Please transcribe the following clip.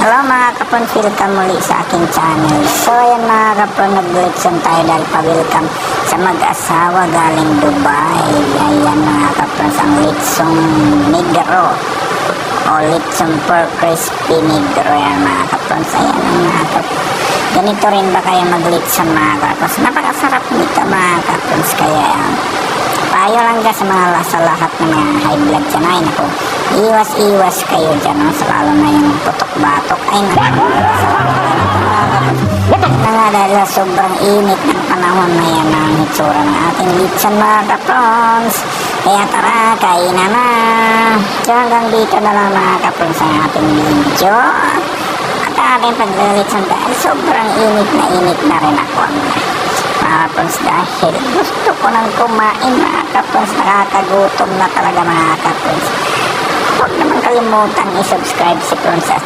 Hello mga kapon, welcome muli sa aking channel. So ayan mga kapon, nag-welcome tayo dahil pa-welcome sa mag-asawa galing Dubai. Ayan mga kapon, ang litsong negro o litsong pork crispy negro. Ayan mga kapon, ayan mga kapon. Ganito rin ba kayo mag-litson mga kapon? Napakasarap nito mga kapon. Kaya payo lang dyan sa mga lahat ng mga high blood dyan. Ay naku, iwas kayo dyan, no? So, lalo na yung putok-batok. Ay naku, na nga dahil sa sobrang init ng panahon na yan ang itsura ng ating litson mga kaprons. Kaya tara, kainan na. So hanggang dito na lang mga kaprons ang ating video. At ating paglilitson dahil sobrang init na rin ako. Mga kapons, dahil gusto ko nang kumain mga kapons, nakakagutom na talaga mga kapons. Huwag naman kalimutan i-subscribe si Princess